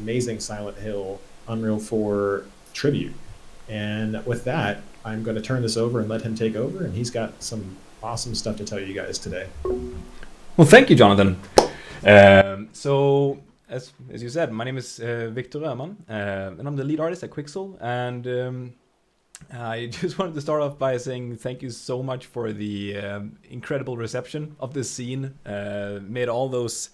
amazing Silent Hill Unreal 4 tribute. And with that, I'm going to turn this over and let him take over, and he's got some awesome stuff to tell you guys today. Well, thank you, Jonathan. So, as you said, my name is Victor Röhman, and I'm the lead artist at Quixel. And I just wanted to start off by saying thank you so much for the incredible reception of this scene. Made all those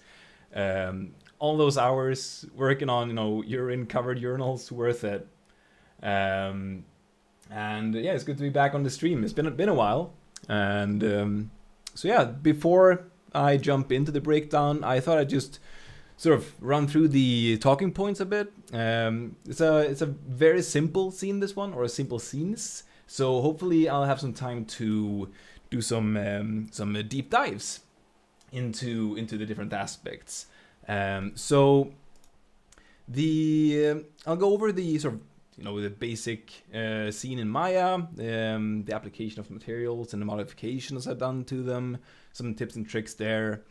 hours working on, urine-covered urinals worth it. And yeah, it's good to be back on the stream. It's been a while, and so yeah, before I jump into the breakdown, I thought I'd just sort of run through the talking points a bit. It's a very simple scene, this one, or simple scenes. So hopefully I'll have some time to do some deep dives into the different aspects. So I'll go over the sort of the basic scene in Maya, the application of materials and the modifications I've done to them, some tips and tricks there.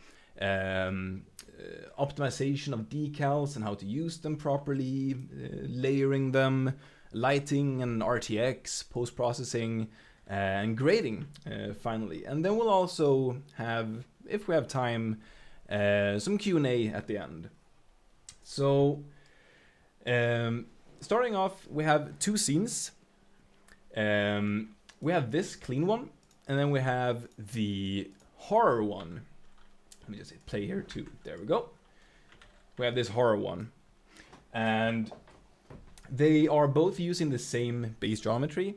Optimization of decals and how to use them properly, layering them, lighting and RTX, post-processing, and grading finally. And then we'll also have, if we have time, some Q&A at the end. So starting off, we have two scenes. We have this clean one, and then we have the horror one. Let me just hit play here too. There we go. We have this horror one. And they are both using the same base geometry.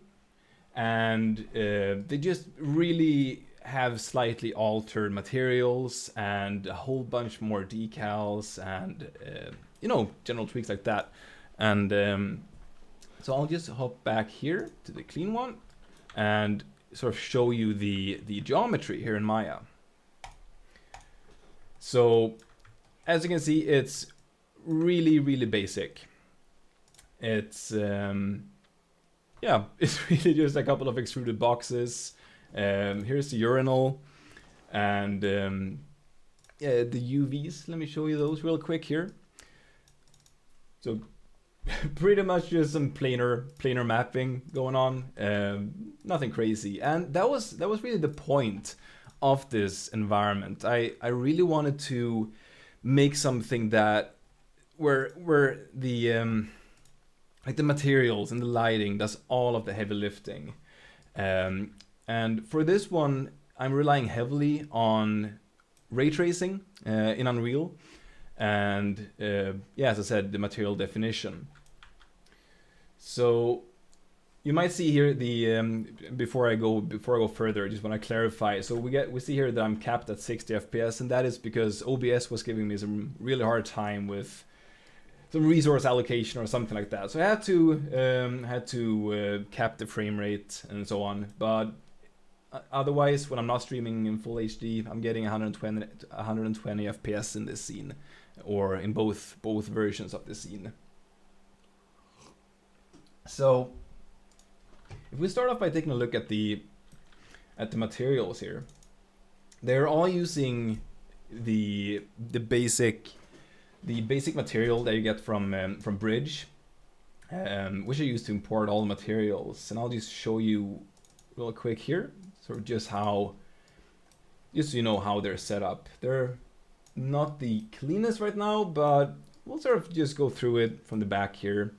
And they just really have slightly altered materials and a whole bunch more decals and, general tweaks like that. And so I'll just hop back here to the clean one and sort of show you the geometry here in Maya. So, as you can see, it's really, really basic. It's, it's really just a couple of extruded boxes. Here's the urinal, and the UVs. Let me show you those real quick here. So, pretty much just some planar mapping going on. Nothing crazy, and that was really the point of this environment. I really wanted to make something that where the like the materials and the lighting does all of the heavy lifting. And for this one, I'm relying heavily on ray tracing in Unreal, and as I said, the material definition. So you might see here the before I go further, I just want to clarify. So we see here that I'm capped at 60 FPS, and that is because OBS was giving me some really hard time with some resource allocation or something like that. So I had to cap the frame rate and so on. But otherwise, when I'm not streaming in full HD, I'm getting 120 FPS in this scene, or in both versions of the scene. So if we start off by taking a look at the materials here, they're all using the basic material that you get from Bridge, which I use to import all the materials. And I'll just show you real quick here, sort of just so you know how they're set up. They're not the cleanest right now, but we'll sort of just go through it from the back here.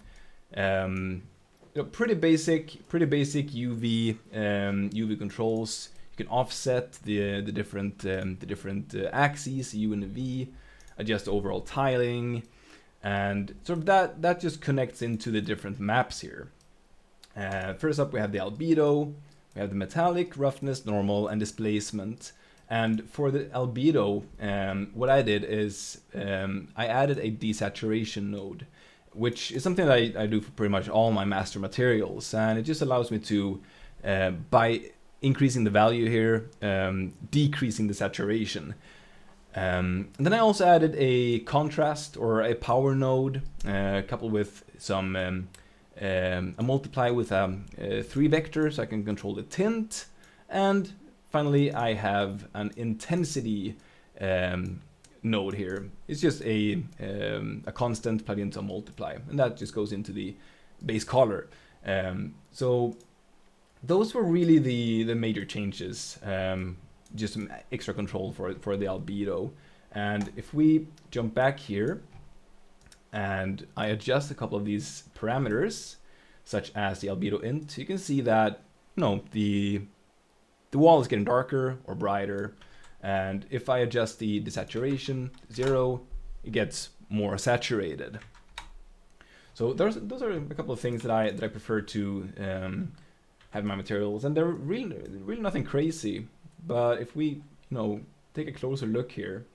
Pretty basic UV controls. You can offset the different axes, U and V, adjust overall tiling, and sort of that just connects into the different maps here. First up, we have the Albedo, we have the metallic, roughness, normal, and displacement. And for the Albedo, what I did is I added a desaturation node, which is something that I do for pretty much all my master materials, and it just allows me to, by increasing the value here, decreasing the saturation. And then I also added a contrast or a power node, coupled with some a multiply with 3 vectors, so I can control the tint, and finally I have an intensity node here. It's just a constant plugged into a multiply, and that just goes into the base color. So those were really the major changes. Just some extra control for the albedo. And if we jump back here and I adjust a couple of these parameters, such as the albedo int, you can see that the wall is getting darker or brighter. And if I adjust the desaturation 0, it gets more saturated. So those are a couple of things that I prefer to have in my materials, and they're really nothing crazy. But if we take a closer look here,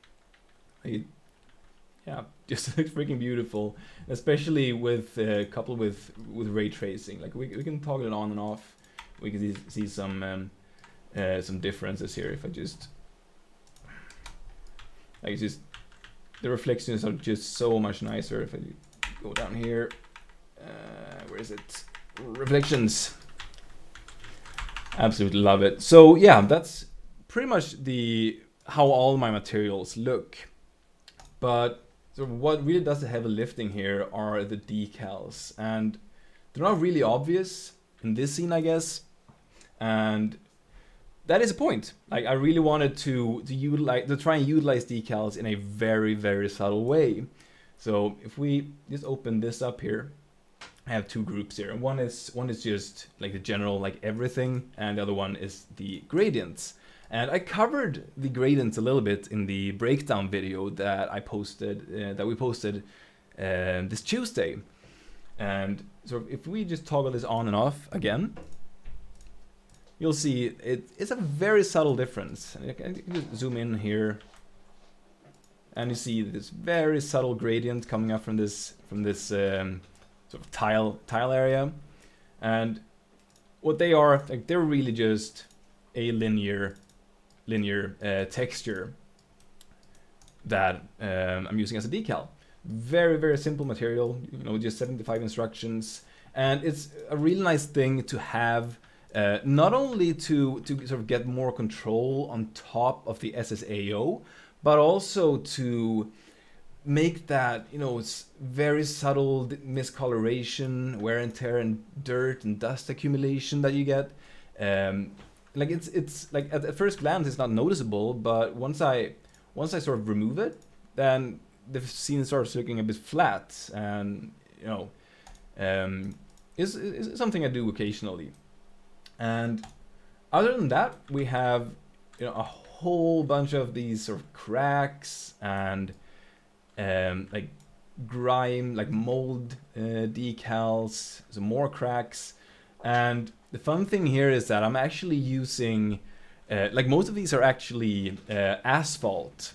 just looks freaking beautiful, especially with coupled with ray tracing. Like we can toggle it on and off. We can see some differences here. If I just the reflections are just so much nicer. If I go down here, where is it? Reflections. Absolutely love it. So yeah, that's pretty much how all my materials look. But so what really does the heavy lifting here are the decals, and they're not really obvious in this scene, I guess. And that is a point. Like I really wanted to try and utilize decals in a very, very subtle way. So if we just open this up here, I have two groups here. And one is just like the general, like everything, and the other one is the gradients. And I covered the gradients a little bit in the breakdown video that we posted this Tuesday. And so if we just toggle this on and off again, you'll see it's a very subtle difference. I can just zoom in here, and you see this very subtle gradient coming up from this sort of tile area. And what they are, like, they're really just a linear texture that I'm using as a decal. Very, very simple material, just 75 instructions, and it's a really nice thing to have. Not only to sort of get more control on top of the SSAO, but also to make that, it's very subtle miscoloration, wear and tear, and dirt and dust accumulation that you get. Like it's like at first glance it's not noticeable, but once I sort of remove it, then the scene starts looking a bit flat, and is something I do occasionally. And other than that, we have a whole bunch of these sort of cracks and like grime, like mold decals, some more cracks. And the fun thing here is that I'm actually using like most of these are actually asphalt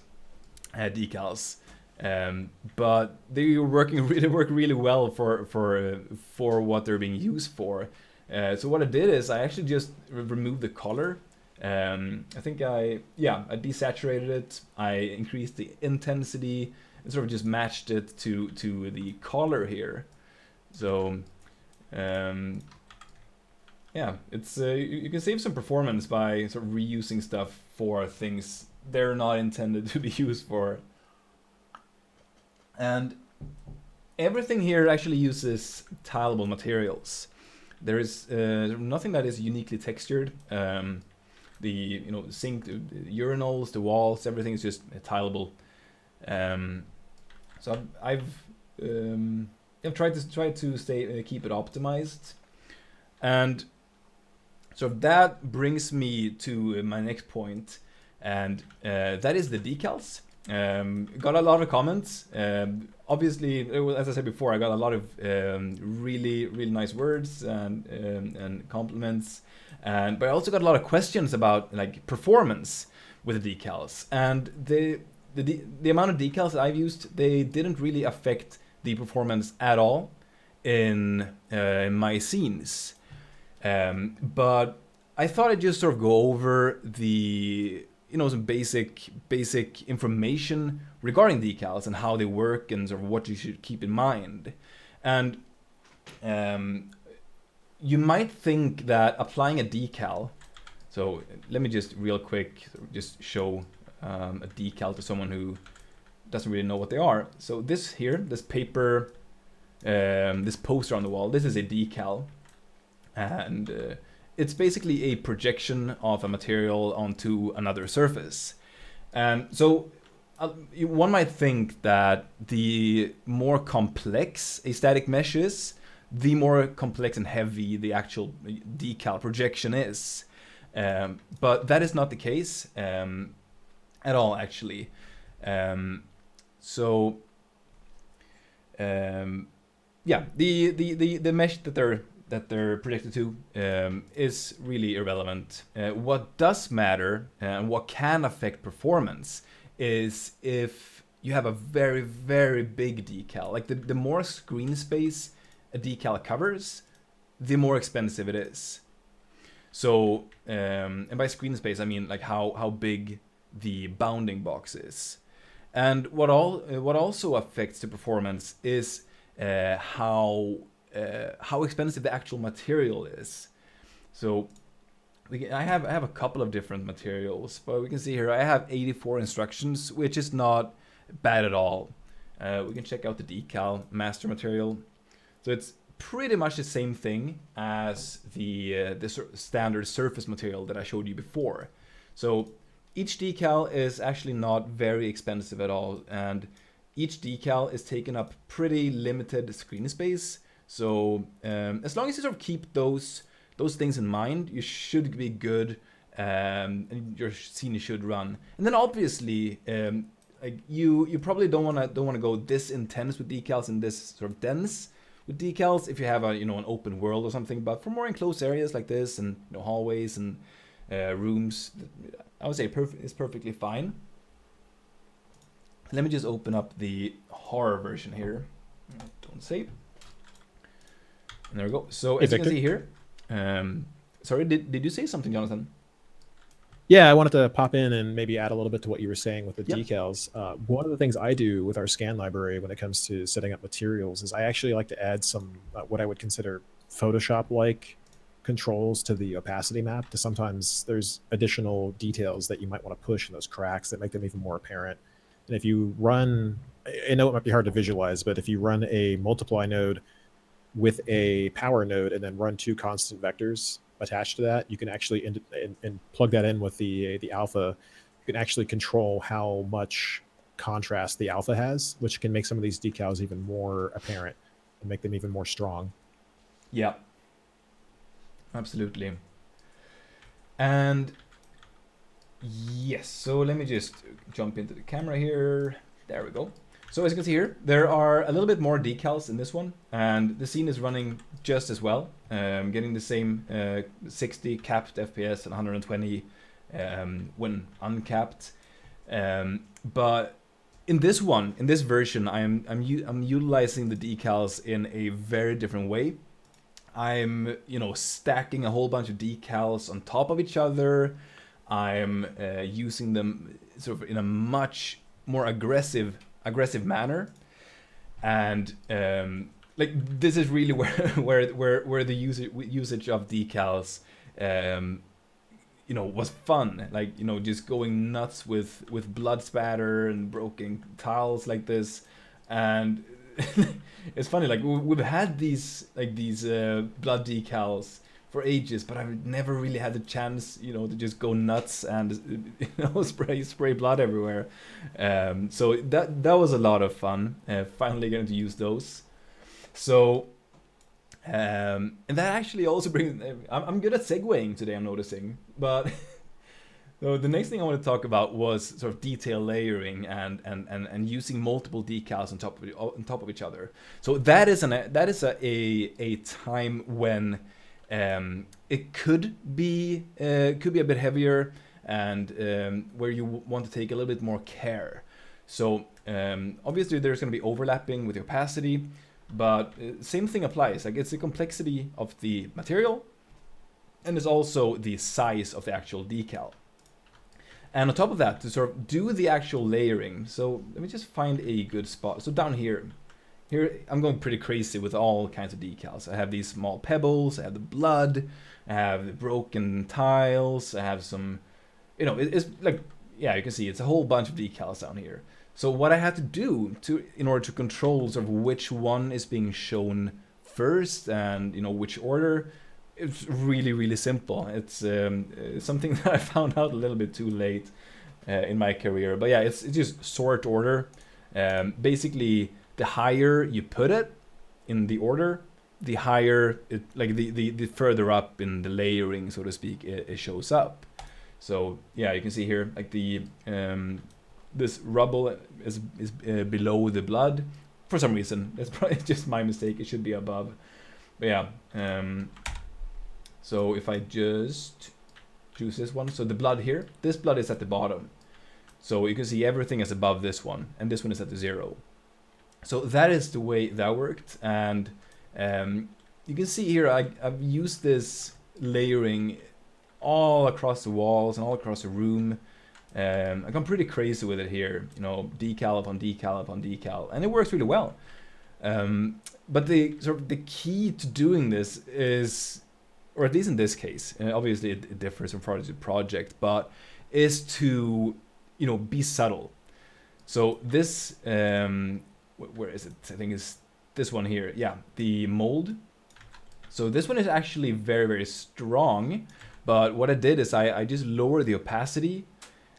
decals, but they work really well for what they're being used for. So what I did is I actually just removed the color. I think I desaturated it. I increased the intensity and sort of just matched it to the color here. So it's you can save some performance by sort of reusing stuff for things they're not intended to be used for. And everything here actually uses tileable materials. There is nothing that is uniquely textured. The sink, the urinals, the walls, everything is just tileable. So I've tried to keep it optimized, and so that brings me to my next point, and that is the decals. Got a lot of comments. Obviously, as I said before, I got a lot of really nice words and compliments, but I also got a lot of questions about like performance with the decals. And the amount of decals that I've used, they didn't really affect the performance at all in my scenes. But I thought I'd just sort of go over the some basic information regarding decals and how they work and sort of what you should keep in mind. And you might think that applying a decal, so let me just real quick just show a decal to someone who doesn't really know what they are. So this here, this paper, this poster on the wall, this is a decal, and it's basically a projection of a material onto another surface. And so one might think that the more complex a static mesh is, the more complex and heavy the actual decal projection is. But that is not the case at all, actually. Yeah, the mesh that they're projected to is really irrelevant. What does matter and what can affect performance is if you have a very, very big decal. Like the more screen space a decal covers, the more expensive it is. So, and by screen space, I mean like how big the bounding box is. And what also affects the performance is how expensive the actual material is. So I have a couple of different materials, but we can see here I have 84 instructions, which is not bad at all. We can check out the decal master material. So it's pretty much the same thing as the standard surface material that I showed you before. So each decal is actually not very expensive at all, and each decal is taking up pretty limited screen space. So as long as you sort of keep those things in mind, you should be good, and your scene should run. And then obviously, like you probably don't want to go this intense with decals and this sort of dense with decals if you have an open world or something. But for more enclosed areas like this and hallways and rooms, I would say it's perfectly fine. Let me just open up the horror version here. Don't save. And there we go. So as you can see here, sorry, did you say something, Jonathan? Yeah, I wanted to pop in and maybe add a little bit to what you were saying with the decals. One of the things I do with our scan library when it comes to setting up materials is I actually like to add some what I would consider Photoshop-like controls to the opacity map. Because sometimes there's additional details that you might want to push in those cracks that make them even more apparent. And if you run, I know it might be hard to visualize, but if you run a multiply node with a power node and then run two constant vectors attached to that, you can actually and plug that in with the alpha. You can actually control how much contrast the alpha has, which can make some of these decals even more apparent and make them even more strong. Yeah, absolutely. And yes, so let me just jump into the camera here. There we go. So as you can see here, there are a little bit more decals in this one, and the scene is running just as well, getting the same 60 capped FPS and 120 when uncapped. But in this version, I'm utilizing the decals in a very different way. I'm stacking a whole bunch of decals on top of each other. I'm using them sort of in a much more aggressive manner, and like this is really where the usage of decals was fun. Like just going nuts with blood spatter and broken tiles like this. And it's funny, like we've had these blood decals for ages, but I've never really had the chance, to just go nuts and spray blood everywhere. So that was a lot of fun. Finally getting to use those. So and that actually also brings. I'm good at segueing today, I'm noticing. But so the next thing I want to talk about was sort of detail layering and using multiple decals on top of each other. So that is a time when it could be a bit heavier, and where you want to take a little bit more care. So obviously there's going to be overlapping with the opacity, but same thing applies. Like it's the complexity of the material, and it's also the size of the actual decal. And on top of that, to sort of do the actual layering, so let me just find a good spot. So down here I'm going pretty crazy with all kinds of decals. I have these small pebbles, I have the blood, I have the broken tiles, I have some, it's like, yeah, you can see it's a whole bunch of decals down here. So what I had to do in order to control sort of which one is being shown first and which order, it's really, really simple. It's something that I found out a little bit too late in my career. But yeah, it's just sort order. Basically, the higher you put it in the order, the higher it, like the further up in the layering, so to speak, it shows up. So yeah, you can see here like the this rubble is below the blood for some reason. That's probably just my mistake. It should be above. But yeah, so if I just choose this one, so the blood here, this blood is at the bottom. So you can see everything is above this one, and this one is at the 0. So that is the way that worked, and you can see here I've used this layering all across the walls and all across the room. I've gone pretty crazy with it here, decal upon decal upon decal, and it works really well. But the key to doing this is, or at least in this case, obviously it differs from project to project, but is to be subtle. So this where is it? I think it's this one here. Yeah, the mold. So this one is actually very, very strong, but what I did is I just lowered the opacity,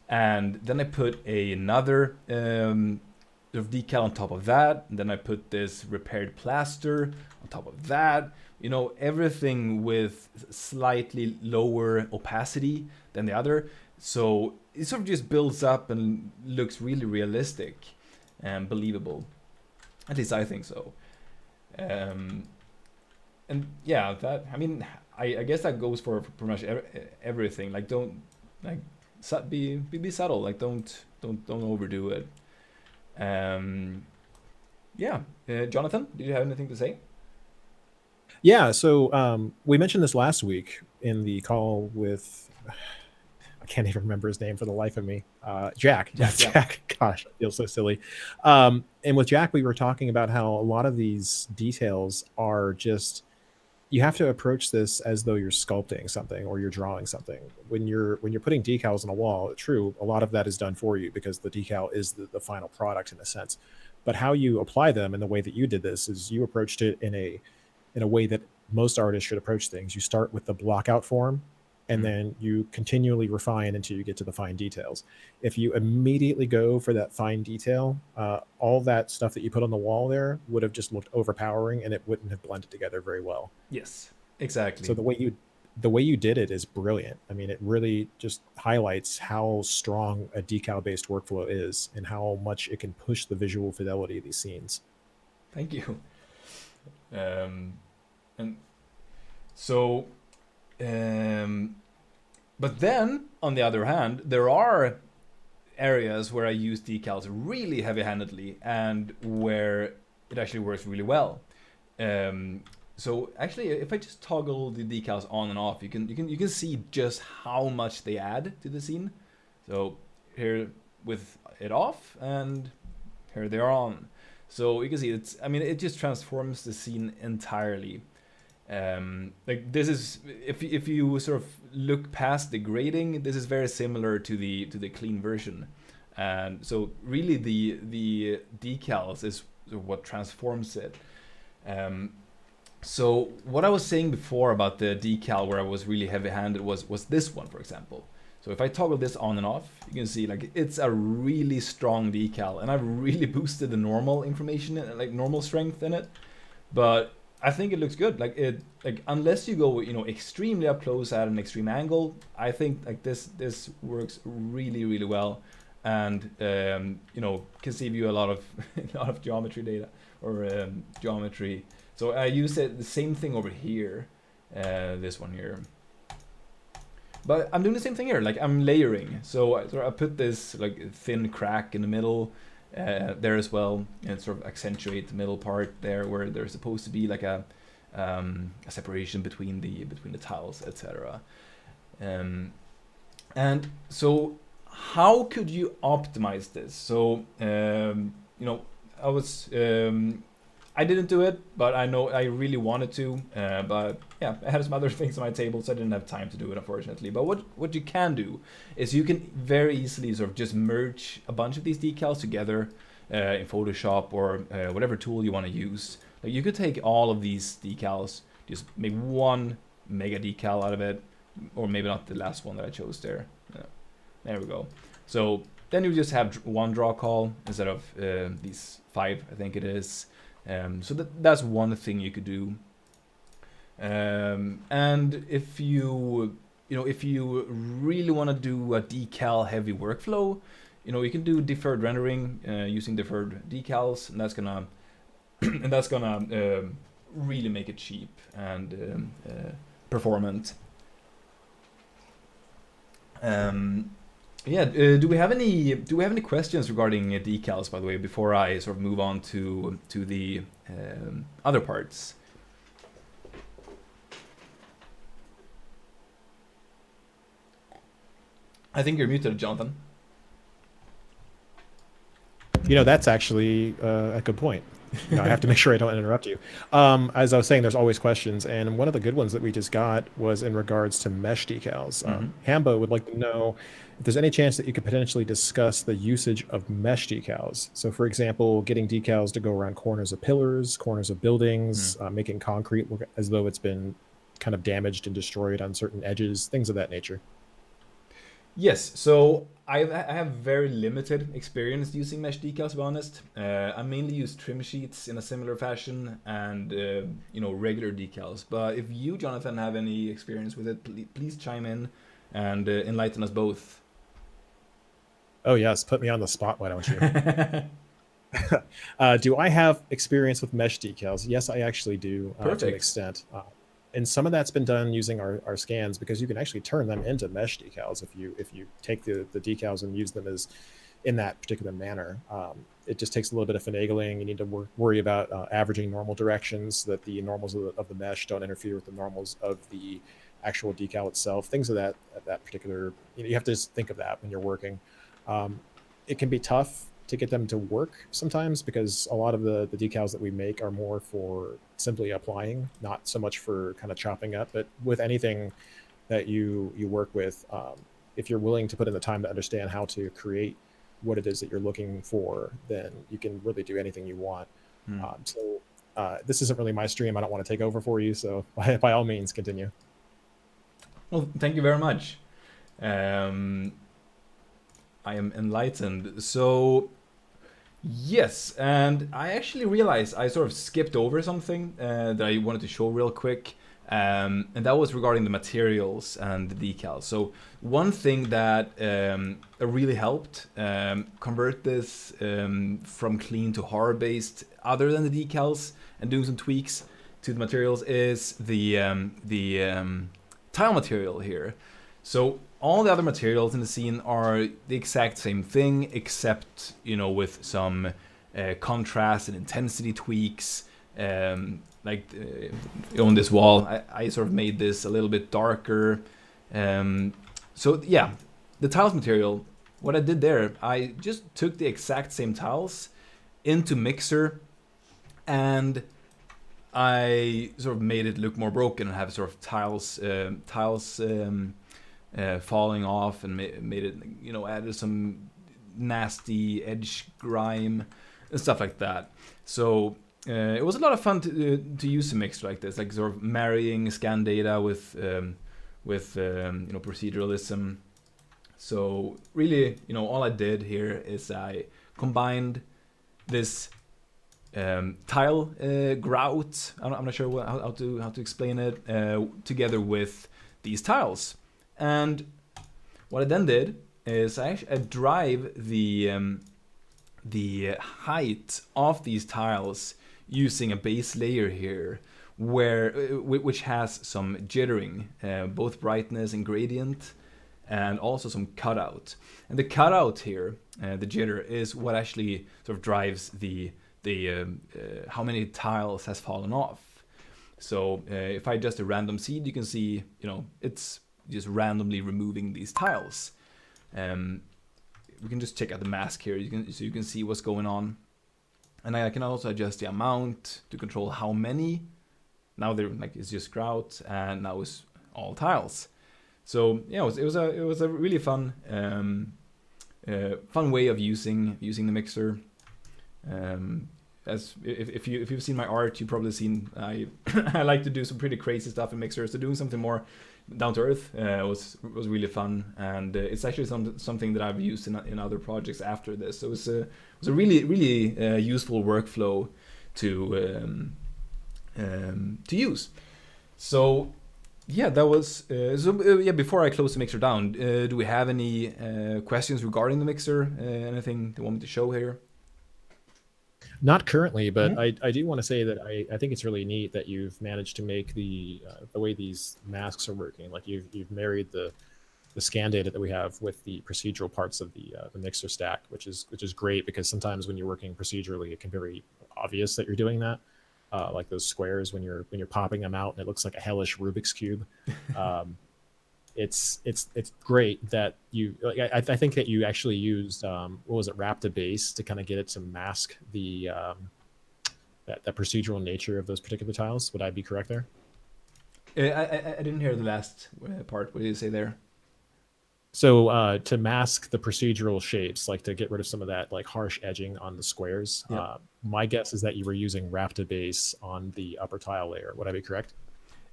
and then I put another decal on top of that, and then I put this repaired plaster on top of that. Everything with slightly lower opacity than the other, so it sort of just builds up and looks really realistic and believable. At least I think so. And yeah, that, I mean, I guess that goes for pretty much everything. Like, don't be subtle. Like, don't overdo it. Yeah, Jonathan, did you have anything to say? Yeah, so we mentioned this last week in the call with, I can't even remember his name for the life of me. Jack. Yeah. Jack. Gosh, I feel so silly. And with Jack, we were talking about how a lot of these details are just, you have to approach this as though you're sculpting something or you're drawing something. When you're putting decals on a wall, true, a lot of that is done for you because the decal is the final product in a sense. But how you apply them and the way that you did this is you approached it in a way that most artists should approach things. You start with the block out form, and then you continually refine until you get to the fine details. If you immediately go for that fine detail, all that stuff that you put on the wall there would have just looked overpowering, and it wouldn't have blended together very well. Yes, exactly. So the way you did it is brilliant. I mean, it really just highlights how strong a decal based workflow is and how much it can push the visual fidelity of these scenes. Thank you. And so, but then on the other hand, there are areas where I use decals really heavy-handedly and where it actually works really well. So actually, if I just toggle the decals on and off, you can see just how much they add to the scene. So here with it off, and here they are on. So you can see it just transforms the scene entirely. Like this is, if you sort of look past the grading, this is very similar to the clean version, and so really the decals is what transforms it. So what I was saying before about the decal where I was really heavy-handed was this one, for example. So if I toggle this on and off, you can see like it's a really strong decal, and I've really boosted the normal information, like normal strength in it, but I think it looks good. Like unless you go extremely up close at an extreme angle, I think like this works really, really well, and can save you a lot of geometry data or geometry. So I use the same thing over here, this one here. But I'm doing the same thing here. Like I'm layering. So I put this like thin crack in the middle. There as well, and sort of accentuate the middle part there where there's supposed to be like a separation between the tiles, etc. And so how could you optimize this? So I was I didn't do it, but I know I really wanted to. But yeah, I had some other things on my table, so I didn't have time to do it, unfortunately. But what you can do is you can very easily sort of just merge a bunch of these decals together in Photoshop or whatever tool you want to use. Like you could take all of these decals, just make one mega decal out of it, or maybe not the last one that I chose there. There we go. So then you just have one draw call instead of these 5, I think it is. So that's one thing you could do. And if you if you really want to do a decal heavy workflow, you can do deferred rendering using deferred decals, and that's gonna really make it cheap and performant. Yeah. Do we have any questions regarding decals, by the way, before I sort of move on to the other parts? I think you're muted, Jonathan. That's actually a good point. I have to make sure I don't interrupt you. As I was saying, there's always questions, and one of the good ones that we just got was in regards to mesh decals. Hambo would like to know if there's any chance that you could potentially discuss the usage of mesh decals. So, for example, getting decals to go around corners of pillars, corners of buildings, making concrete look as though it's been kind of damaged and destroyed on certain edges, things of that nature. Yes, so I have very limited experience using mesh decals, to be honest. I mainly use trim sheets in a similar fashion and regular decals. But if you, Jonathan, have any experience with it, please chime in and enlighten us both. Oh yes, put me on the spot, why don't you? Do I have experience with mesh decals? Yes, I actually do to an extent. And some of that's been done using our scans, because you can actually turn them into mesh decals if you take the decals and use them as in that particular manner. It just takes a little bit of finagling. You need to worry about averaging normal directions so that the normals of the mesh don't interfere with the normals of the actual decal itself. Things of that particular, you have to just think of that when you're working. It can be tough to get them to work sometimes, because a lot of the decals that we make are more for simply applying, not so much for kind of chopping up. But with anything that you work with, if you're willing to put in the time to understand how to create what it is that you're looking for, then you can really do anything you want. So this isn't really my stream. I don't want to take over for you. So by all means, continue. Well, thank you very much. I am enlightened. So, yes, and I actually realized I sort of skipped over something that I wanted to show real quick, and that was regarding the materials and the decals. So, one thing that really helped convert this from clean to horror-based, other than the decals and doing some tweaks to the materials, is the tile material here. So all the other materials in the scene are the exact same thing, except with some contrast and intensity tweaks. Like on this wall, I sort of made this a little bit darker. So yeah, the tiles material. What I did there, I just took the exact same tiles into Mixer, and I sort of made it look more broken and have sort of tiles falling off, and made it, added some nasty edge grime and stuff like that. So it was a lot of fun to use a mixer like this, like sort of marrying scan data with proceduralism. So really, all I did here is I combined this tile grout. I'm not sure how to explain it, together with these tiles. And what I then did is I drive the height of these tiles using a base layer here, which has some jittering, both brightness and gradient, and also some cutout. And the cutout here, the jitter, is what actually sort of drives the how many tiles has fallen off. So if I adjust a random seed, you can see, it's just randomly removing these tiles. We can just check out the mask here, so you can see what's going on. And I can also adjust the amount to control how many. Now they're like, it's just grout, and now it's all tiles. So yeah, it was a really fun fun way of using the mixer. As if you've seen my art, you've probably seen I I like to do some pretty crazy stuff in Mixer. So doing something more down to earth was really fun, and it's actually something that I've used in other projects after this. So it was a really useful workflow to use. So yeah, that was yeah. Before I close the Mixer down, do we have any questions regarding the Mixer? Anything they want me to show here? Not currently, but I do want to say that I think it's really neat that you've managed to make the way these masks are working. Like you've married the scan data that we have with the procedural parts of the mixer stack, which is great, because sometimes when you're working procedurally, it can be very obvious that you're doing that. Like those squares when you're popping them out and it looks like a hellish Rubik's cube. It's great that you like, I think that you actually used what was it, Rapta base, to kind of get it to mask the that procedural nature of those particular tiles. Would I be correct there? I didn't hear the last part. What did you say there? So to mask the procedural shapes, like to get rid of some of that like harsh edging on the squares, my guess is that you were using Rapta base on the upper tile layer. Would I be correct?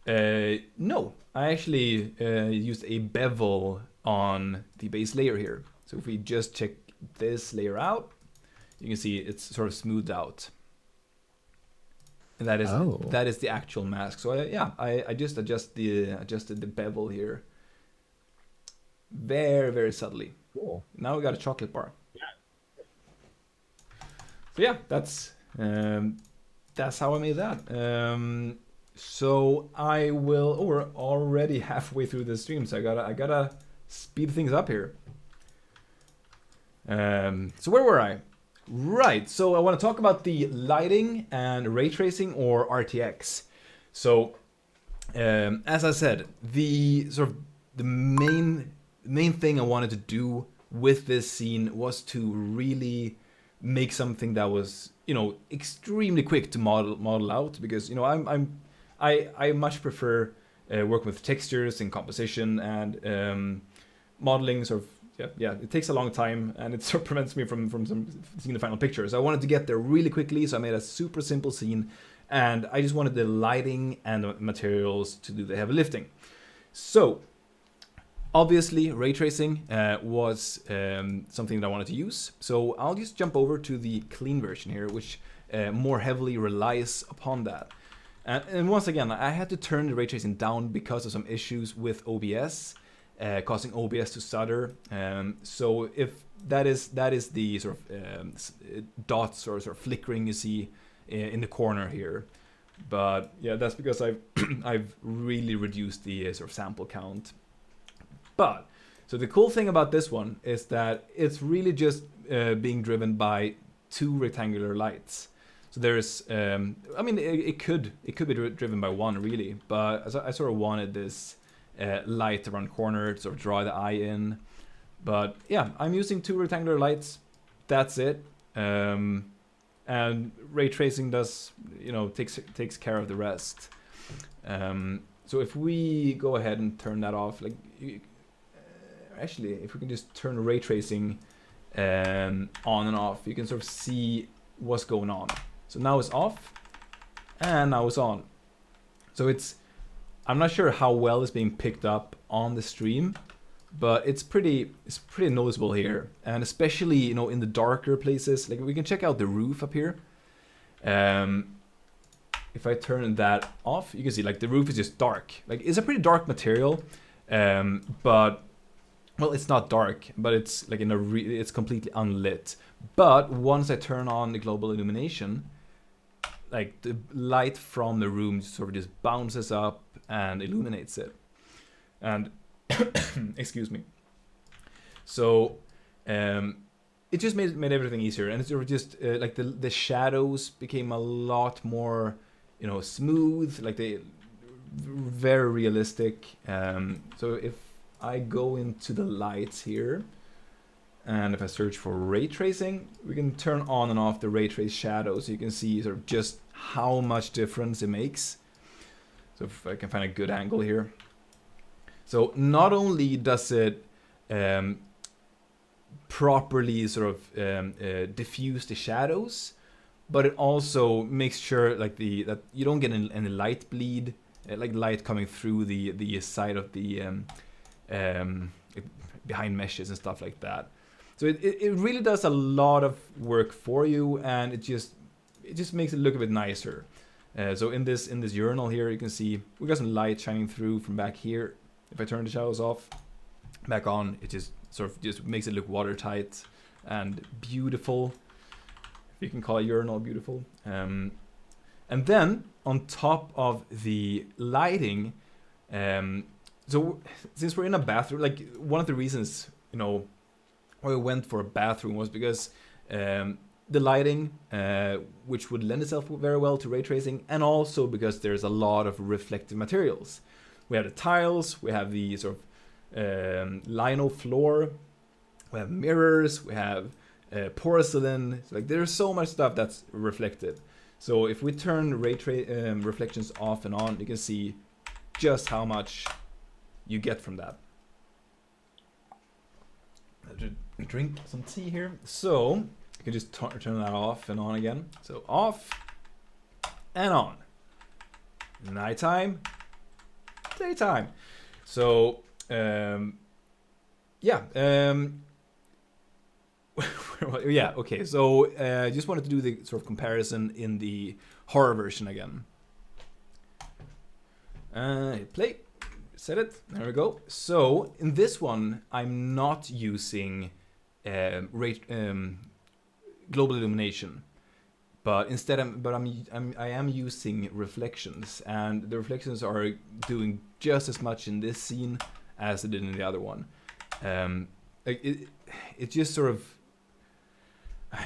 No, I actually used a bevel on the base layer here. So if we just check this layer out, you can see it's sort of smoothed out. And that is the actual mask. So I just adjusted the bevel here, very subtly. Cool. Now we got a chocolate bar. Yeah. So yeah, that's how I made that. So I will. Oh, we're already halfway through the stream, so I gotta speed things up here. So where were I? Right. So I want to talk about the lighting and ray tracing, or RTX. So as I said, the main thing I wanted to do with this scene was to really make something that was, extremely quick to model out, because I much prefer working with textures and composition, and modeling sort of, it takes a long time, and it sort of prevents me from seeing the final picture. So I wanted to get there really quickly, so I made a super simple scene, and I just wanted the lighting and the materials to do the heavy lifting. So obviously ray tracing was something that I wanted to use. So I'll just jump over to the clean version here, which more heavily relies upon that. And once again, I had to turn the ray tracing down because of some issues with OBS, causing OBS to stutter. So if that is the sort of dots or sort of flickering you see in the corner here. But yeah, that's because I've really reduced the sort of sample count. But so the cool thing about this one is that it's really just being driven by two rectangular lights. So there's, it could be driven by one really, but I sort of wanted this light around corner to sort of draw the eye in. But yeah, I'm using two rectangular lights. That's it. And ray tracing does, takes care of the rest. So if we go ahead and turn that off, actually, if we can just turn ray tracing on and off, you can sort of see what's going on. So now it's off, and now it's on. So I'm not sure how well it's being picked up on the stream, but it's pretty noticeable here, and especially in the darker places. Like we can check out the roof up here. If I turn that off, you can see like the roof is just dark. Like it's a pretty dark material, but well, it's not dark, but it's like it's completely unlit. But once I turn on the global illumination, like the light from the room sort of just bounces up and illuminates it. And excuse me. So it just made everything easier, and it sort of just like the shadows became a lot more smooth, like they very realistic. So if I go into the lights here and if I search for ray tracing, we can turn on and off the ray trace shadow, so you can see sort of just how much difference it makes. So if I can find a good angle here. So not only does it properly sort of diffuse the shadows, but it also makes sure like that you don't get any light bleed, like light coming through the side of the behind meshes and stuff like that. So it really does a lot of work for you, and it just makes it look a bit nicer. So in this urinal here, you can see we got some light shining through from back here. If I turn the shadows off, back on, it just sort of just makes it look watertight and beautiful. If you can call a urinal beautiful. And then on top of the lighting, so since we're in a bathroom, like one of the reasons, you know, why we went for a bathroom was because the lighting, which would lend itself very well to ray tracing, and also because there's a lot of reflective materials. We have the tiles, we have the sort of lino floor, we have mirrors, we have porcelain. So, like, there's so much stuff that's reflective. So if we turn reflections off and on, you can see just how much you get from that. I'll drink some tea here. So you can just turn that off and on again. So off and on. Nighttime, daytime. So yeah. Yeah, okay. So just wanted to do the sort of comparison in the horror version again. Play. Set it. There we go. So in this one, I'm not using global illumination, but instead I am using reflections, and the reflections are doing just as much in this scene as it did in the other one. It just sort of,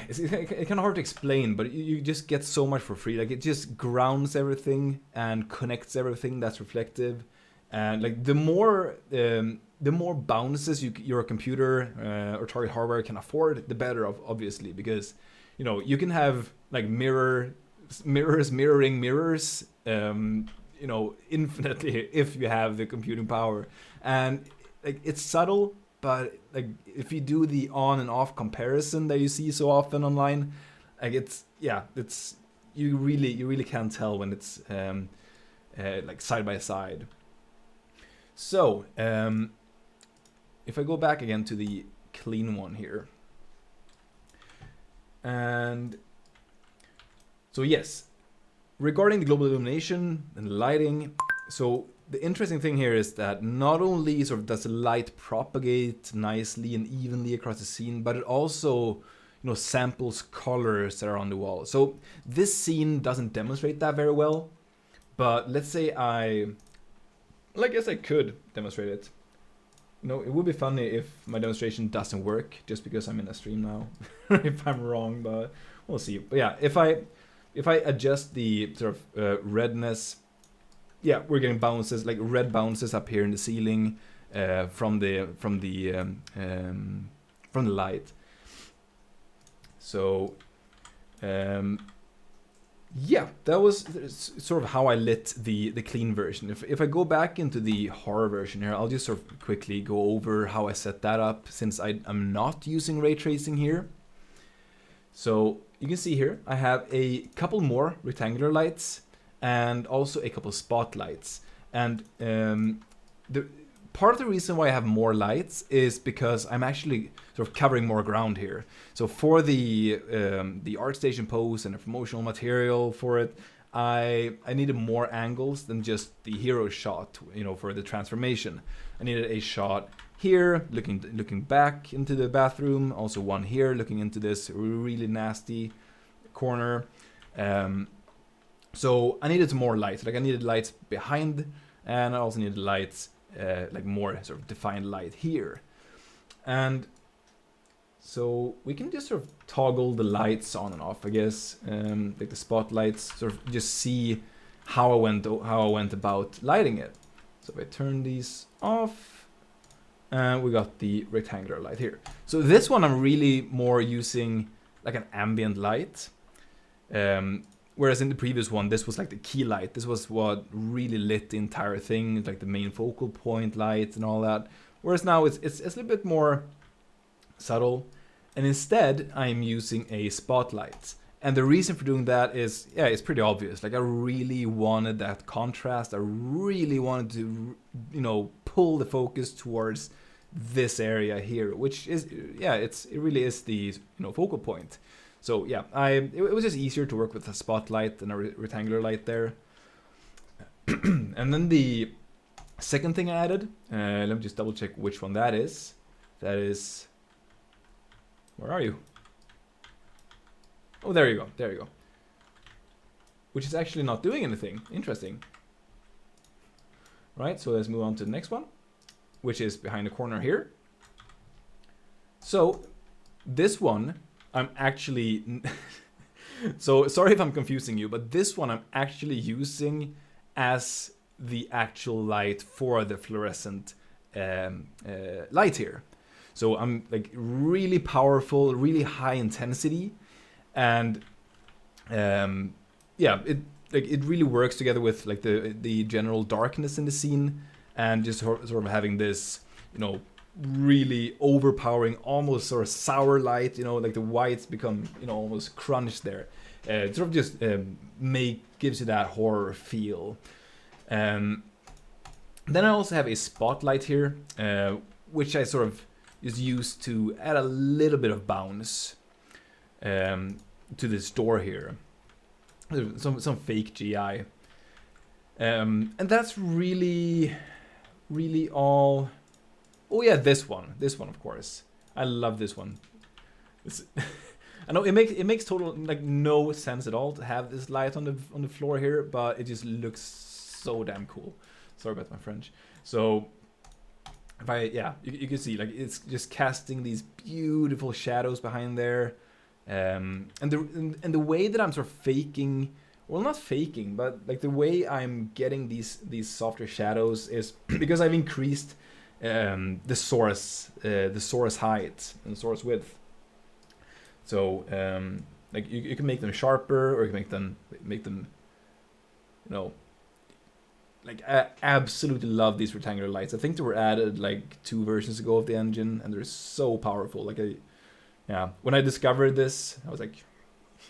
it's kind of hard to explain, but you just get so much for free. Like, it just grounds everything and connects everything that's reflective. And like the more bounces your computer or target hardware can afford, the better, obviously, because you know you can have like mirrors mirroring mirrors, you know, infinitely if you have the computing power. And like, it's subtle, but like if you do the on and off comparison that you see so often online, like it's you really can't tell when it's like side by side. So if I go back again to the clean one here, and so yes, regarding the global illumination and lighting, so the interesting thing here is that not only sort of does the light propagate nicely and evenly across the scene, but it also, you know, samples colors that are on the wall. So this scene doesn't demonstrate that very well, but let's say I guess I could demonstrate it. You know, it would be funny if my demonstration doesn't work just because I'm in a stream now. If I'm wrong, but we'll see. But yeah, if I adjust the sort of redness, yeah, we're getting bounces, like red bounces up here in the ceiling from the light. So yeah, that was sort of how I lit the clean version. If I go back into the horror version here, I'll just sort of quickly go over how I set that up, since I'm not using ray tracing here. So you can see here I have a couple more rectangular lights and also a couple spotlights. And the part of the reason why I have more lights is because I'm actually sort of covering more ground here. So for the ArtStation pose and the promotional material for it, I needed more angles than just the hero shot, you know, for the transformation. I needed a shot here, looking back into the bathroom, also one here, looking into this really nasty corner. So I needed some more lights. Like, I needed lights behind, and I also needed lights, like more sort of defined light here. And so we can just sort of toggle the lights on and off, I guess, like the spotlights, sort of just see how I went about lighting it. So if I turn these off, and we got the rectangular light here. So this one I'm really more using like an ambient light. Whereas in the previous one, this was like the key light. This was what really lit the entire thing, like the main focal point light and all that. Whereas now it's a little bit more subtle. And instead, I'm using a spotlight. And the reason for doing that is, yeah, it's pretty obvious. Like I really wanted that contrast. I really wanted to, pull the focus towards this area here, which is, yeah, it really is the, focal point. So yeah, it was just easier to work with a spotlight than a rectangular light there. And then the second thing I added, let me just double check which one that is. That is, where are you? Oh, there you go. Which is actually not doing anything. Interesting. Right, so let's move on to the next one, which is behind the corner here. So this one, I'm actually, so sorry if I'm confusing you, but this one I'm actually using as the actual light for the fluorescent light here. So I'm like really powerful, really high intensity, and yeah, it really works together with like the general darkness in the scene, and just sort of having this, really overpowering, almost sort of sour light, like the whites become, almost crunched there. It sort of just gives you that horror feel. Then I also have a spotlight here, which I sort of is used to add a little bit of bounce to this door here. Some fake GI. And that's really all. Oh yeah, this one of course. I love this one. I know it makes total like no sense at all to have this light on the floor here, but it just looks so damn cool. Sorry about my French. So if you can see like it's just casting these beautiful shadows behind there, and the way that I'm sort of faking. Well, not faking, but like the way I'm getting these softer shadows is because I've increased the source height and source width. So like you can make them sharper, or you can make them, like I absolutely love these rectangular lights. I think they were added like 2 versions ago of the engine, and they're so powerful. Like when I discovered this, I was like,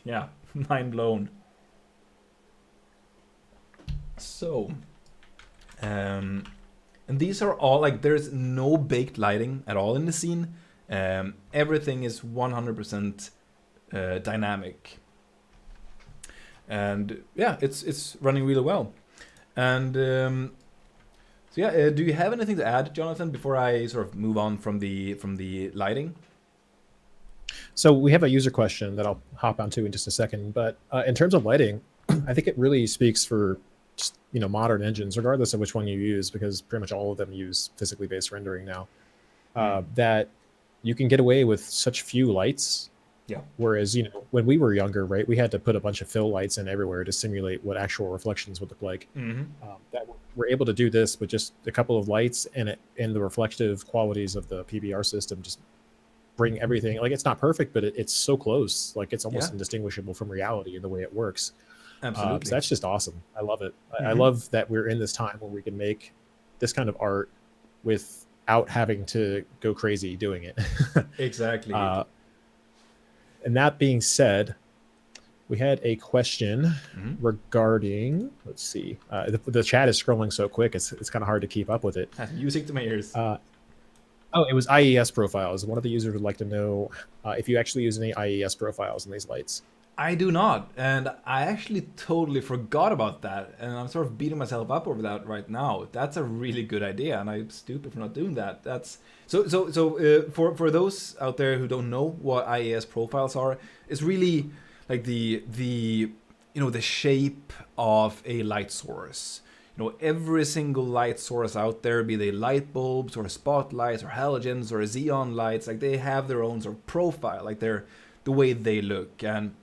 yeah, mind blown. So, and these are all like, there's no baked lighting at all in the scene. Everything is 100% dynamic, and yeah, it's running really well. And so yeah, do you have anything to add, Jonathan, before I sort of move on from the lighting? So we have a user question that I'll hop onto in just a second. But in terms of lighting, I think it really speaks for just, modern engines, regardless of which one you use, because pretty much all of them use physically based rendering now, that you can get away with such few lights. Yeah. Whereas, when we were younger, right, we had to put a bunch of fill lights in everywhere to simulate what actual reflections would look like. Mm-hmm. That we're able to do this with just a couple of lights, and the reflective qualities of the PBR system just bring everything. Like, it's not perfect, but it's so close. Like, it's almost indistinguishable from reality in the way it works. Absolutely. So that's just awesome. I love it. Mm-hmm. I love that we're in this time where we can make this kind of art without having to go crazy doing it. Exactly. And that being said, we had a question regarding, let's see, the chat is scrolling so quick, it's kind of hard to keep up with it. Music to my ears. It was IES profiles. One of the users would like to know if you actually use any IES profiles in these lights. I do not, and I actually totally forgot about that, and I'm sort of beating myself up over that right now. That's a really good idea, and I'm stupid for not doing that. That's so for those out there who don't know what IES profiles are, it's really like the shape of a light source. Every single light source out there, be they light bulbs or spotlights or halogens or xenon lights, like they have their own sort of profile, like they're the way they look. And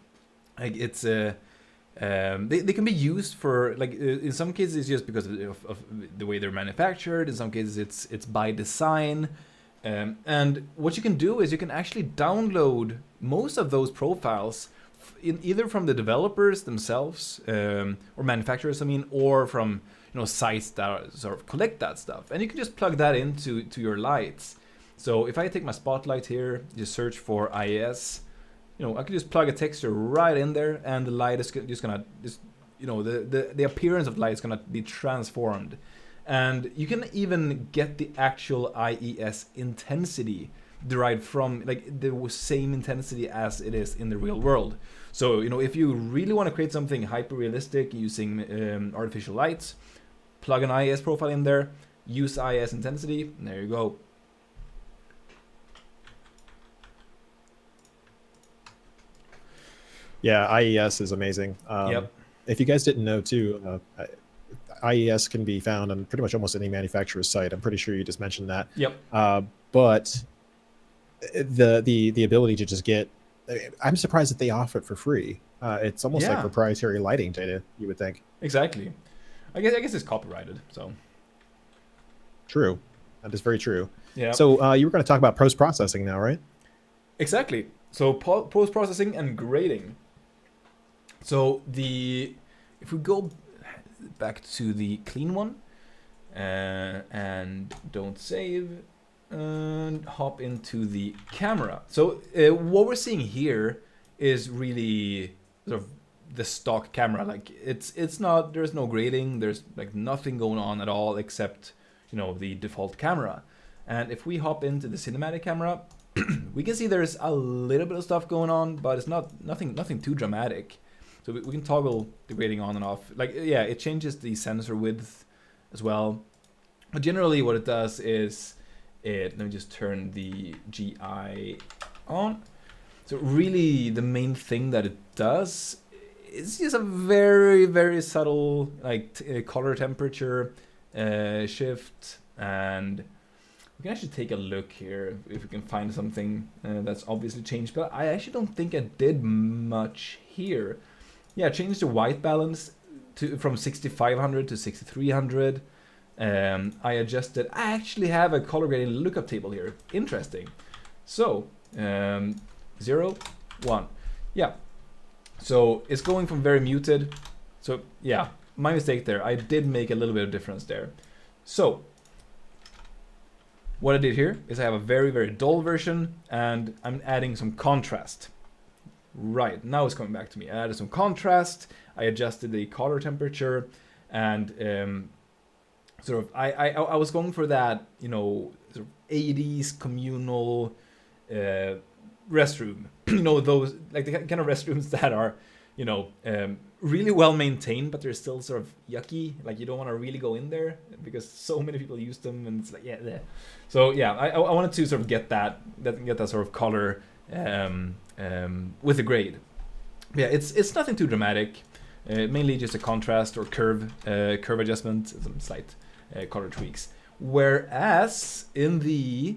like it's They can be used for, like, in some cases it's just because of the way they're manufactured. In some cases it's by design. And what you can do is you can actually download most of those profiles either from the developers themselves, or manufacturers, I mean, or from sites that sort of collect that stuff, and you can just plug that into your lights. So if I take my spotlight here, just search for IES, I can just plug a texture right in there, and the light is just gonna the appearance of the light is gonna be transformed. And you can even get the actual IES intensity derived from, like, the same intensity as it is in the real world. So, if you really want to create something hyper realistic using artificial lights, plug an IES profile in there, use IES intensity, and there you go. Yeah, IES is amazing. Yep. If you guys didn't know too, IES can be found on pretty much almost any manufacturer's site. I'm pretty sure you just mentioned that. Yep. But the ability to just get, I'm surprised that they offer it for free. It's almost like proprietary lighting data, you would think. Exactly. I guess it's copyrighted, so. True. That is very true. Yeah. So you were going to talk about post-processing now, right? Exactly. So post-processing and grading. So if we go back to the clean one, and don't save, and hop into the camera. So what we're seeing here is really sort of the stock camera. Like, it's not, there's no grading, there's like nothing going on at all except the default camera. And if we hop into the cinematic camera, we can see there's a little bit of stuff going on, but it's nothing too dramatic. So we can toggle the grading on and off. Like, yeah, it changes the sensor width as well. But generally what it does is, let me just turn the GI on. So really the main thing that it does is just a very, very subtle, like, color temperature shift. And we can actually take a look here if we can find something that's obviously changed, but I actually don't think I did much here. Yeah, changed the white balance from 6500 to 6300. I adjusted. I actually have a color grading lookup table here. Interesting. So 0, 1. Yeah. So it's going from very muted. So yeah, my mistake there. I did make a little bit of difference there. So what I did here is I have a very, very dull version, and I'm adding some contrast. Right, now it's coming back to me. I added some contrast, I adjusted the color temperature, and sort of I was going for that, sort of 80s communal restroom. Those, like, the kind of restrooms that are, really well maintained, but they're still sort of yucky. Like, you don't want to really go in there because so many people use them, and it's like, yeah. So yeah, I wanted to sort of get that sort of color with the grade. Yeah, it's nothing too dramatic. Mainly just a contrast or curve adjustment, some slight color tweaks. Whereas in the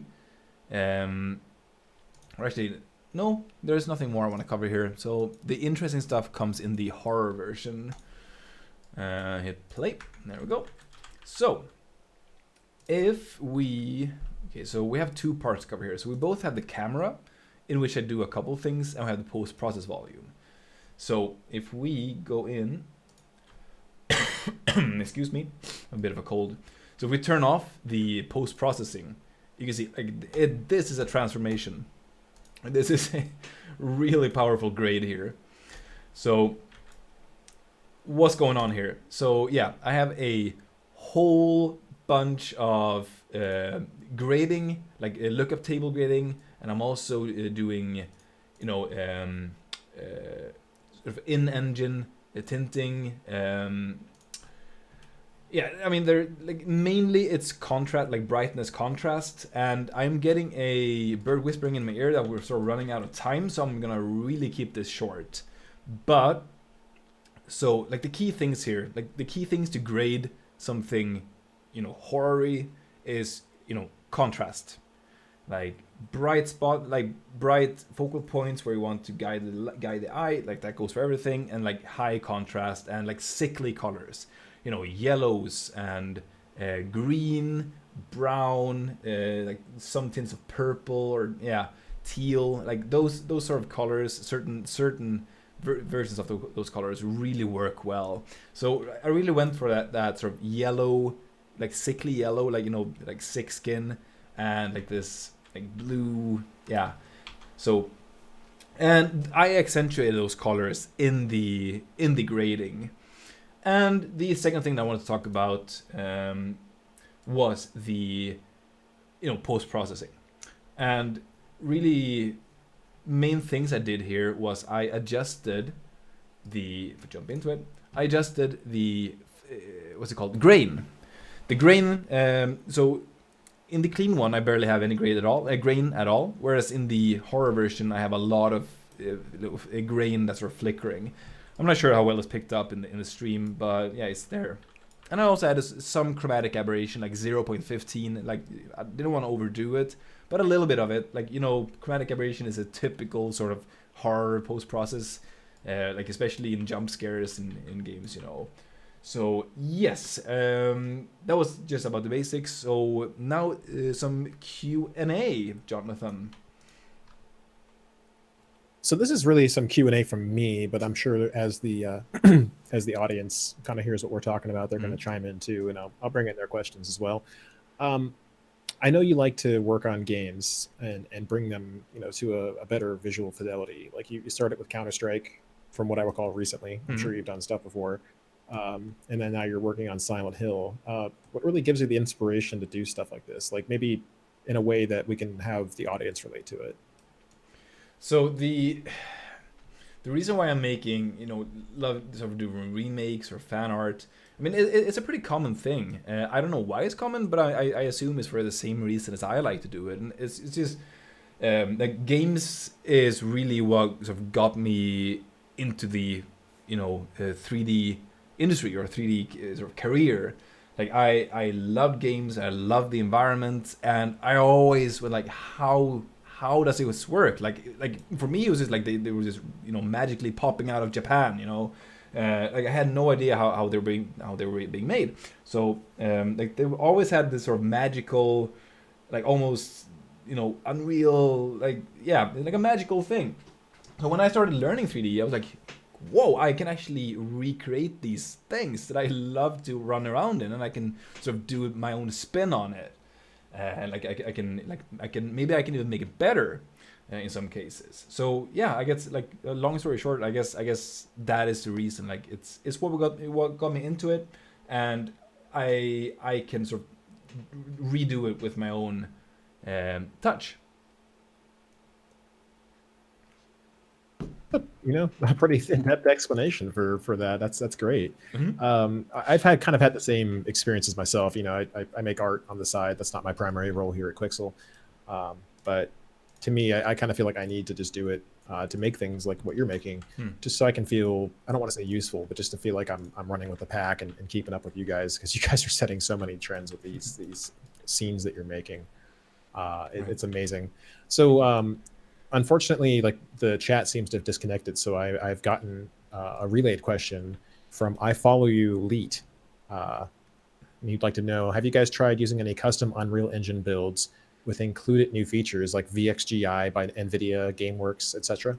or actually, no, there's nothing more I want to cover here. So the interesting stuff comes in the horror version. Hit play. There we go. So so we have two parts to cover here. So we both have the camera, in which I do a couple things, and we have the post-process volume. So if we go in, excuse me, a bit of a cold. So if we turn off the post-processing, you can see, like, this is a transformation. This is a really powerful grade here. So what's going on here? So yeah, I have a whole bunch of grading, like a lookup table grading, and I'm also doing, sort of in-engine tinting. Yeah, I mean, they're like, mainly it's contrast, like brightness contrast, and I'm getting a bird whispering in my ear that we're sort of running out of time, so I'm gonna really keep this short. But so, like, the key things here, like the key things to grade something, horror-y is, contrast. like bright spot, like bright focal points where you want to guide the eye, like that goes for everything, and like high contrast and like sickly colors, yellows and green, brown, like some tints of purple or teal, like those sort of colors. Certain versions of those colors really work well. So I really went for that sort of yellow, like sickly yellow, like like sick skin, and like this like blue, so, and I accentuated those colors in the grading. And the second thing that I wanted to talk about was the post processing. And really main things I did here was I adjusted if I jump into it, I adjusted the what's it called, grain. The grain. So in the clean one, I barely have any grain at all. Whereas in the horror version, I have a lot of a grain that's sort of flickering. I'm not sure how well it's picked up in the stream, but yeah, it's there. And I also added some chromatic aberration, like 0.15. Like I didn't want to overdo it, but a little bit of it. Like chromatic aberration is a typical sort of horror post process, like especially in jump scares in games. So yes, that was just about the basics. So now some Q&A, Jonathan. So this is really some Q&A from me, but I'm sure as the as the audience kind of hears what we're talking about, they're going to chime in too, and I'll bring in their questions as well. I know you like to work on games and bring them to a better visual fidelity. Like you started with Counter-Strike, from what I recall recently. I'm sure you've done stuff before. And then now you're working on Silent Hill. What really gives you the inspiration to do stuff like this? Like maybe in a way that we can have the audience relate to it. So the reason why I'm making, love sort of doing remakes or fan art, I mean, it's a pretty common thing. I don't know why it's common, but I assume it's for the same reason as I like to do it. And it's just, like games is really what sort of got me into the, 3D industry or 3D sort of career. Like I love games, I love the environment, and I always was like, how does it work? Like for me, it was just like they were just magically popping out of Japan. Like I had no idea how they were being made. So like they always had this sort of magical, like almost unreal, like like a magical thing. So when I started learning 3D, I was like, whoa, I can actually recreate these things that I love to run around in, and I can sort of do my own spin on it. Like I can maybe I can even make it better in some cases. So yeah, I guess like long story short, I guess that is the reason. Like it's what got me into it, and I can sort of redo it with my own touch. A pretty in-depth explanation for that. That's great. I've had the same experiences myself. I make art on the side. That's not my primary role here at Quixel, but to me, I kind of feel like I need to just do it to make things like what you're making, just so I can feel, I don't want to say useful, but just to feel like I'm running with the pack and keeping up with you guys, because you guys are setting so many trends with these scenes that you're making. It's amazing. So unfortunately, like the chat seems to have disconnected, so I've gotten a relayed question from I Follow You Leet. You'd like to know, have you guys tried using any custom Unreal Engine builds with included new features like VXGI by NVIDIA, GameWorks, etc.?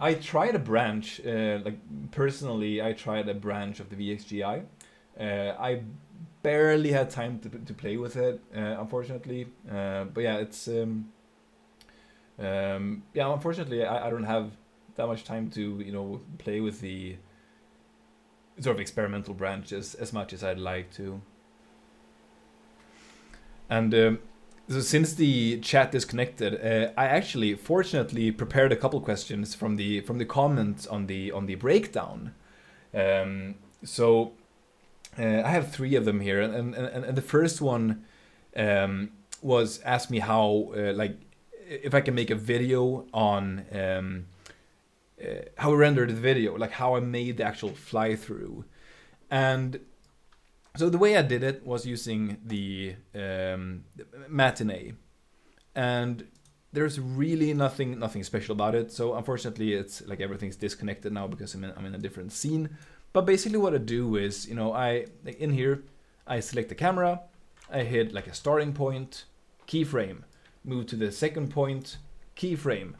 I tried a branch, like personally, I tried a branch of the VXGI. I barely had time to play with it, unfortunately. But yeah, it's unfortunately, I don't have that much time to play with the sort of experimental branches as much as I'd like to. And so since the chat disconnected, I actually fortunately prepared a couple questions from the comments on the breakdown. So I have 3 of them here, and the first one was ask me how like if I can make a video on how I rendered the video, like how I made the actual fly through. And So the way I did it was using the Matinee, and there's really nothing special about it. So unfortunately, it's like everything's disconnected now because I'm in a different scene. But basically, what I do is, I like in here, I select the camera, I hit like a starting point, keyframe, move to the second point, keyframe,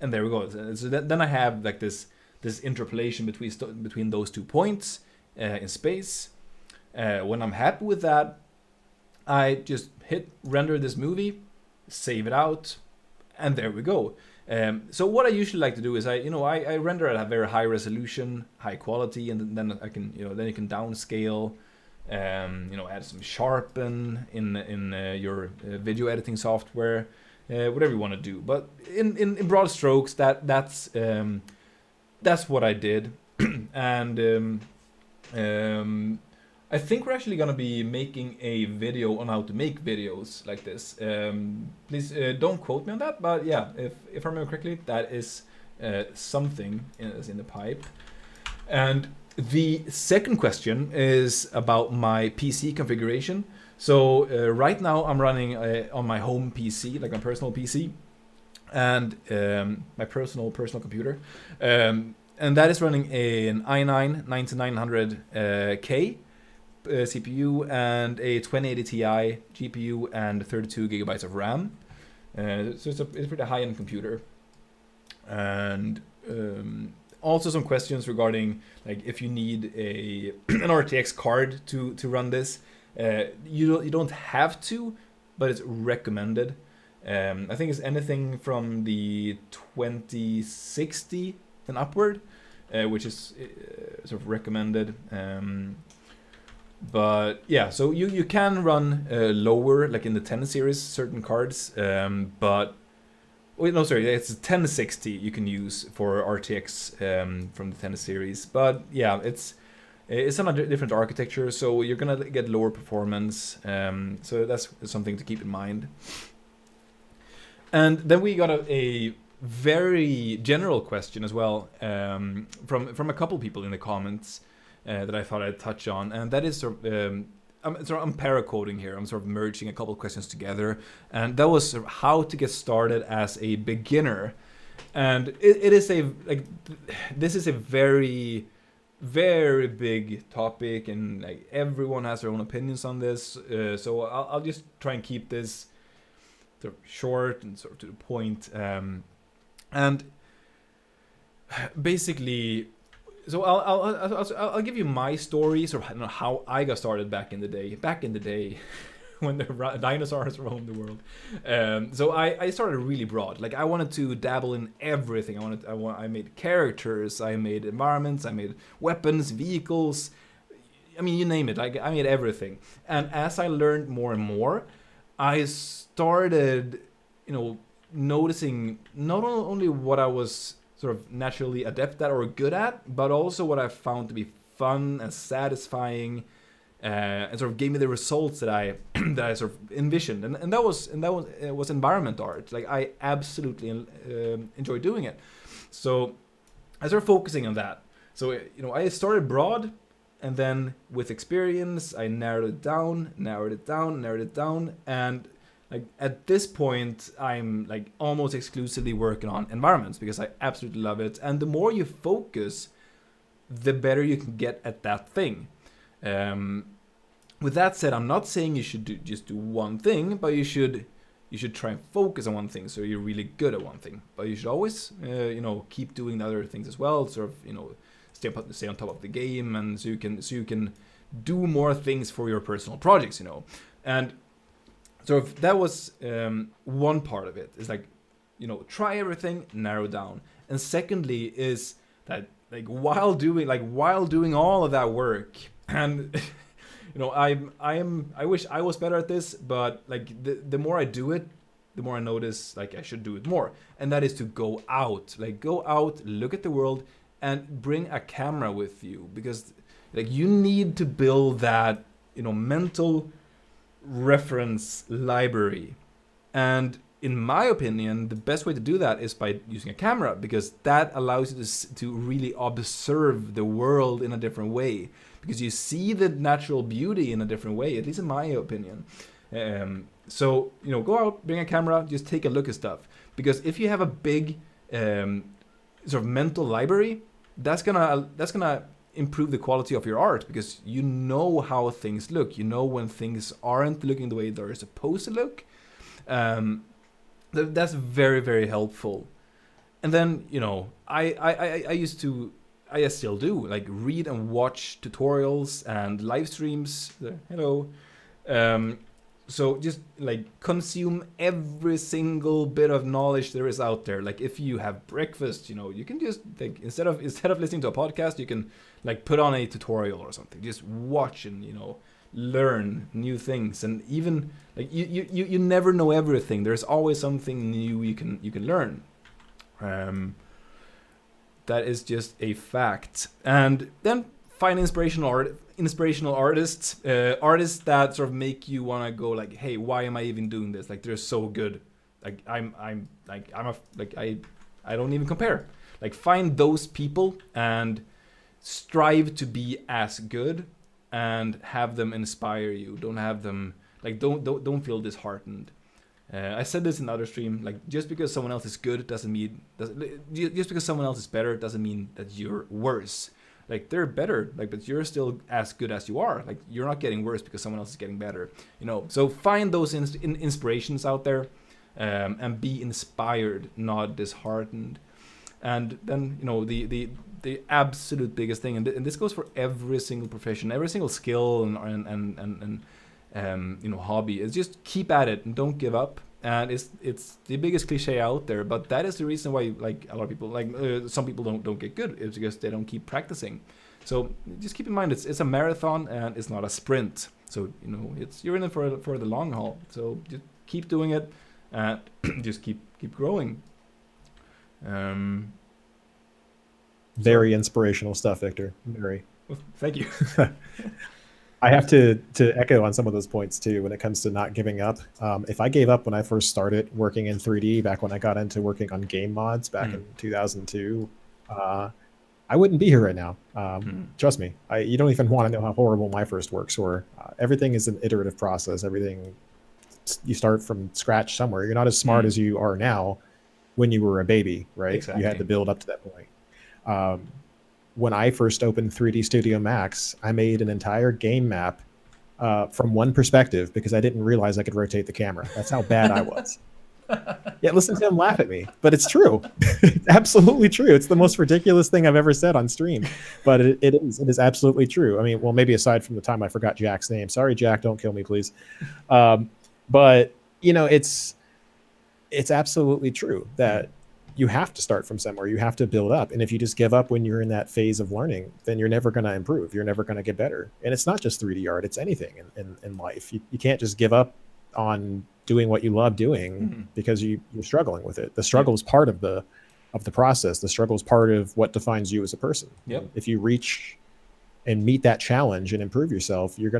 and there we go. So then I have like this interpolation between those 2 points in space. When I'm happy with that, I just hit render this movie, save it out, and there we go. So what I usually like to do is I render at a very high resolution, high quality, and then I can then you can downscale, add some sharpen in your video editing software, whatever you want to do. But in broad strokes, that's what I did, and I think we're actually gonna be making a video on how to make videos like this. Please don't quote me on that, but yeah, if I remember correctly, that is something in the pipe. And the second question is about my PC configuration. So right now I'm running on my home PC, like my personal PC, and my personal computer, and that is running an i9 9900K. CPU and a 2080 Ti GPU and 32 gigabytes of RAM. So it's a pretty high-end computer. And also some questions regarding like if you need an RTX card to run this. You don't have to, but it's recommended. I think it's anything from the 2060 and upward, which is sort of recommended. But yeah, so you can run lower, like in the 10 series, certain cards. But wait, no, sorry, it's 1060 you can use for RTX from the 10 series. But yeah, it's on a different architecture, so you're gonna get lower performance. So that's something to keep in mind. And then we got a very general question as well from a couple people in the comments. That I thought I'd touch on, and that is sort of I'm paracoding here. I'm sort of merging a couple of questions together, and that was sort of how to get started as a beginner. And it is this is a very, very big topic, and like everyone has their own opinions on this. So I'll just try and keep this sort of short and sort of to the point. And basically. So I'll give you my story, sort of how I got started back in the day, when the dinosaurs roamed the world. So I started really broad. Like I wanted to dabble in everything. I made characters, I made environments, I made weapons, vehicles. I mean, you name it. I made everything. And as I learned more and more, I started, noticing not only what I was sort of naturally adept at or good at, but also what I found to be fun and satisfying, and sort of gave me the results that I sort of envisioned, and that was environment art. Like I absolutely enjoy doing it, so I started focusing on that. So I started broad, and then with experience I narrowed it down, and like at this point, I'm like almost exclusively working on environments because I absolutely love it. And the more you focus, the better you can get at that thing. With that said, I'm not saying you should just do one thing, but you should try and focus on one thing so you're really good at one thing. But you should always, keep doing the other things as well. Sort of, stay on top of the game, and so you can do more things for your personal projects. And so that was one part of it. It's like, try everything, narrow down. And secondly is that like while doing all of that work, and I wish I was better at this, but like the more I do it, the more I notice like I should do it more. And that is to go out, look at the world, and bring a camera with you, because like you need to build that mental reference library. And in my opinion, the best way to do that is by using a camera, because that allows you to really observe the world in a different way. because you see the natural beauty in a different way, at least in my opinion. So, you know, go out, bring a camera, just take a look at stuff. Because if you have a big sort of mental library, that's gonna improve the quality of your art, because you know how things look. You know when things aren't looking the way they're supposed to look. That's very, very helpful. And then, you know, I still do, like, read and watch tutorials and live streams. Hello. So just like consume every single bit of knowledge there is out there. Like if you have breakfast, you know, you can just like instead of listening to a podcast, you can like put on a tutorial or something. Just watch and, you know, learn new things. And even like you never know everything. There's always something new you can learn. That is just a fact. And then find inspirational artists, artists that sort of make you want to go like, hey, why am I even doing this? Like they're so good. Like I don't even compare. Like find those people and strive to be as good and have them inspire you. Don't have them like don't feel disheartened. I said this in another stream. Like just because someone else is good doesn't mean just because someone else is better doesn't mean that you're worse. Like they're better, like, but you're still as good as you are. Like you're not getting worse because someone else is getting better, you know. So find those inspirations out there, and be inspired, not disheartened. And then, you know, the absolute biggest thing, and this goes for every single profession, every single skill, and you know, hobby, is just keep at it and don't give up. And it's the biggest cliche out there, but that is the reason why, like, a lot of people, like some people don't get good. It's because they don't keep practicing. So just keep in mind, it's a marathon and it's not a sprint. So, you know, you're in it for the long haul. So just keep doing it and just keep growing. Very inspirational stuff, Victor. Very. Well, thank you. I have to echo on some of those points too when it comes to not giving up. If I gave up when I first started working in 3D, back when I got into working on game mods back in 2002, I wouldn't be here right now. Trust me, you don't even want to know how horrible my first works were. Everything is an iterative process. Everything, you start from scratch somewhere. You're not as smart as you are now when you were a baby, right? Exactly. You had to build up to that point. When I first opened 3D Studio Max, I made an entire game map from one perspective because I didn't realize I could rotate the camera. That's how bad I was. Yeah, listen to him laugh at me, but it's true. It's absolutely true. It's the most ridiculous thing I've ever said on stream, but it is absolutely true. I mean, well, maybe aside from the time I forgot Jack's name. Sorry, Jack, don't kill me, please. But, you know, it's absolutely true that you have to start from somewhere. You have to build up. And if you just give up when you're in that phase of learning, then you're never going to improve. You're never going to get better. And it's not just 3D art. It's anything in life. You can't just give up on doing what you love doing because you're struggling with it. The struggle is part of the process. The struggle is part of what defines you as a person. Yep. If you reach and meet that challenge and improve yourself, you're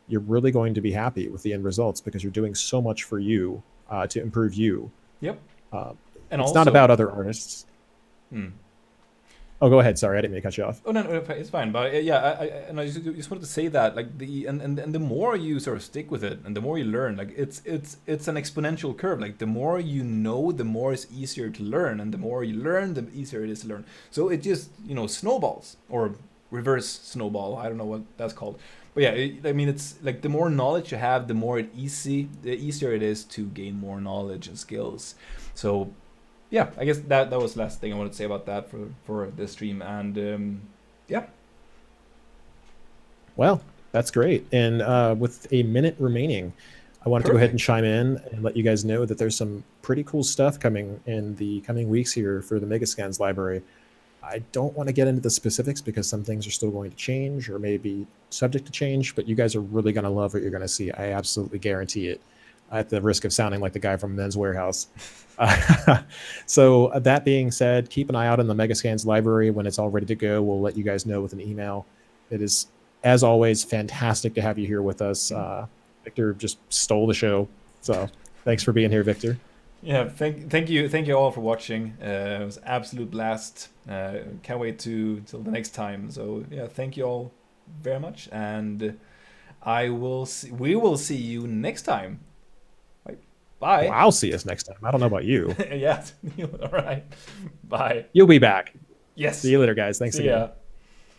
really going to be happy with the end results because you're doing so much for you to improve you. Yep. And it's also not about other artists. Oh, go ahead. Sorry, I didn't mean to cut you off. Oh no, it's fine. But yeah, I just wanted to say that, like, and the more you sort of stick with it, and the more you learn, like it's an exponential curve. Like the more you know, the more it's easier to learn, and the more you learn, the easier it is to learn. So it just, you know, snowballs, or reverse snowball. I don't know what that's called. But yeah, I mean, it's like the more knowledge you have, the easier it is to gain more knowledge and skills. So yeah, I guess that was the last thing I wanted to say about that for this stream. And yeah. Well, that's great. And with a minute remaining, I wanted to go ahead and chime in and let you guys know that there's some pretty cool stuff coming in the coming weeks here for the Megascans library. I don't want to get into the specifics because some things are still going to change or maybe subject to change, but you guys are really going to love what you're going to see. I absolutely guarantee it, at the risk of sounding like the guy from Men's Warehouse. So that being said, keep an eye out on the Megascans library. When it's all ready to go, we'll let you guys know with an email. It is, as always, fantastic to have you here with us. Victor just stole the show. So thanks for being here, Victor. Yeah, thank you all for watching. It was an absolute blast. Can't wait till the next time. So yeah, thank you all. very much, and we will see you next time. Right. Well, Bye. I'll see us next time. I don't know about you. Yeah. All right. Bye. You'll be back. Yes. See you later, guys. Thanks See again. ya.